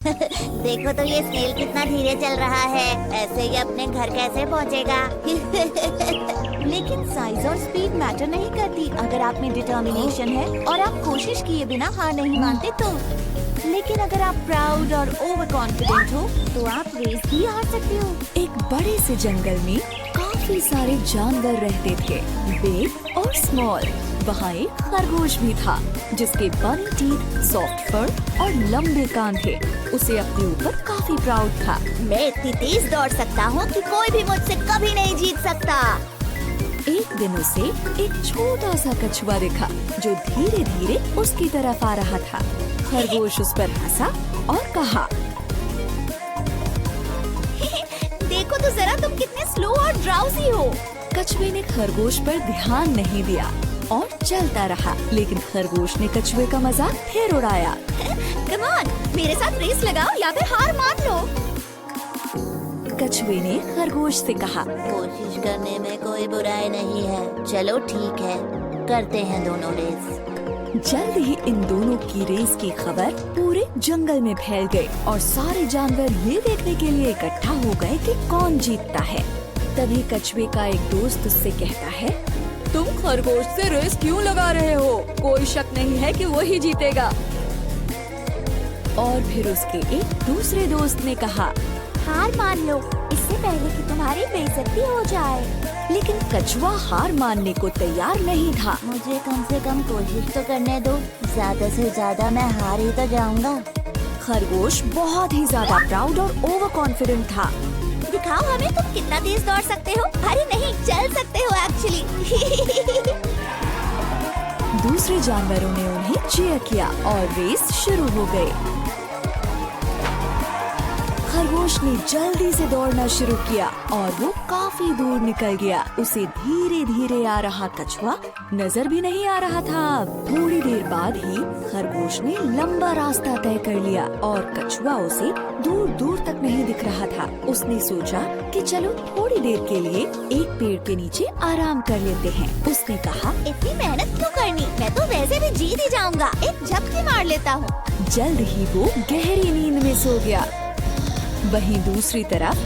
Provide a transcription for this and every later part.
देखो तो ये स्नेल कितना धीरे चल रहा है, ऐसे ही अपने घर कैसे पहुंचेगा? लेकिन साइज और स्पीड मैटर नहीं करती अगर आप में डिटर्मिनेशन है और आप कोशिश किए बिना हार नहीं मानते तो। लेकिन अगर आप प्राउड और ओवर कॉन्फिडेंट हो तो आप रेस भी हार सकते हो। एक बड़े से जंगल में काफी सारे जानवर रहते थे, बिग और स्मॉल। वहाँ एक खरगोश भी था जिसके बनी टीथ, सॉफ्ट फर और लंबे कान थे। उसे अपने ऊपर काफी प्राउड था। मैं इतनी तेज दौड़ सकता हूँ कि कोई भी मुझसे कभी नहीं जीत सकता। एक दिन उसे एक छोटा सा कछुआ दिखा जो धीरे धीरे उसकी तरफ आ रहा था। खरगोश उस पर हंसा और कहा, देखो तो जरा तुम कितने स्लो और ड्राउजी हो। कछुए ने खरगोश पर ध्यान नहीं दिया और चलता रहा, लेकिन खरगोश ने कछुए का मजाक फिर उड़ाया। कम ऑन, मेरे साथ रेस लगाओ या फिर हार मान लो। कछुए ने खरगोश से कहा, कोशिश करने में कोई बुराई नहीं है, चलो ठीक है, करते हैं दोनों रेस। जल्द ही इन दोनों की रेस की खबर पूरे जंगल में फैल गई और सारे जानवर ये देखने के लिए इकट्ठा हो गए कि कौन जीतता है। तभी कछुए का एक दोस्त उससे कहता है, तुम खरगोश से रेस क्यों लगा रहे हो? कोई शक नहीं है कि वही जीतेगा। और फिर उसके एक दूसरे दोस्त ने कहा, हार मान लो इससे पहले कि तुम्हारी बेइज्जती हो जाए। लेकिन कछुआ हार मानने को तैयार नहीं था। मुझे कम से कम कोशिश तो करने दो, ज्यादा से ज्यादा मैं हार ही तो जाऊंगा। खरगोश बहुत ही ज्यादा प्राउड और ओवर कॉन्फिडेंट था। दिखाओ हमें तुम कितना तेज दौड़ सकते हो। अरे नहीं, चल सकते हो एक्चुअली। दूसरे जानवरों ने उन्हें चीयर किया और रेस शुरू हो गई। खरगोश ने जल्दी से दौड़ना शुरू किया और वो काफी दूर निकल गया। उसे धीरे धीरे आ रहा कछुआ नजर भी नहीं आ रहा था। थोड़ी देर बाद ही खरगोश ने लंबा रास्ता तय कर लिया और कछुआ उसे दूर दूर तक नहीं दिख रहा था। उसने सोचा कि चलो थोड़ी देर के लिए एक पेड़ के नीचे आराम कर लेते हैं। उसने कहा, इतनी मेहनत क्यों करनी, मैं तो वैसे भी जीत ही जाऊंगा, एक झपकी मार लेता हूँ। जल्द ही वो गहरी नींद में सो गया। वहीं दूसरी तरफ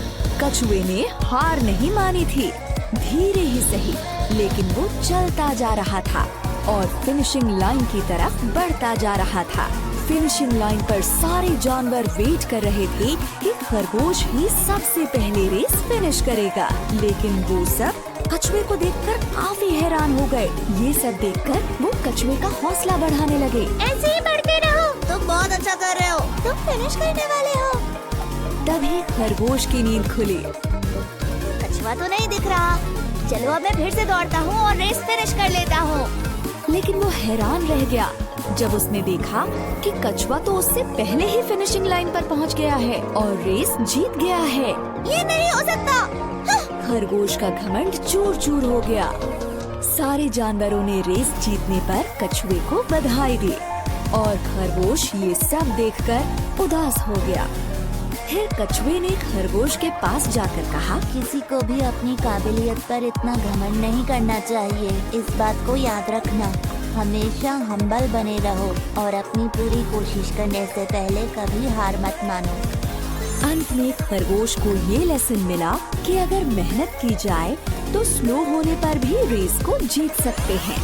कछुए ने हार नहीं मानी थी। धीरे ही सही, लेकिन वो चलता जा रहा था और फिनिशिंग लाइन की तरफ बढ़ता जा रहा था। फिनिशिंग लाइन पर सारे जानवर वेट कर रहे थे कि खरगोश ही सबसे पहले रेस फिनिश करेगा। लेकिन वो सब कछुए को देखकर काफी हैरान हो गए। ये सब देखकर वो कछुए का हौसला बढ़ाने लगे। ऐसे ही बढ़ते रहो, तुम बहुत अच्छा कर रहे हो, तुम फिनिश करने वाले हो। तभी खरगोश की नींद खुली। कछुआ तो नहीं दिख रहा, चलो अब मैं फिर से दौड़ता हूँ और रेस फिनिश कर लेता हूँ। लेकिन वो हैरान रह गया जब उसने देखा कि कछुआ तो उससे पहले ही फिनिशिंग लाइन पर पहुंच गया है और रेस जीत गया है। ये नहीं हो सकता। खरगोश का घमंड चूर चूर हो गया। सारे जानवरों ने रेस जीतने पर कछुए को बधाई दी और खरगोश ये सब देखकर उदास हो गया। फिर कछुए ने खरगोश के पास जाकर कहा, किसी को भी अपनी काबिलियत पर इतना घमंड नहीं करना चाहिए। इस बात को याद रखना, हमेशा हम्बल बने रहो और अपनी पूरी कोशिश करने से पहले कभी हार मत मानो। अंत में खरगोश को ये लेसन मिला कि अगर मेहनत की जाए तो स्लो होने पर भी रेस को जीत सकते हैं।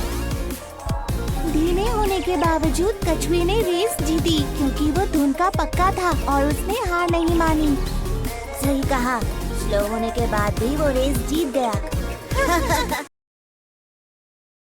धीमे होने के बावजूद कछुए ने रेस जीती क्योंकि वो धुन का पक्का था और उसने हार नहीं मानी। सही कहा, स्लो होने के बाद भी वो रेस जीत गया।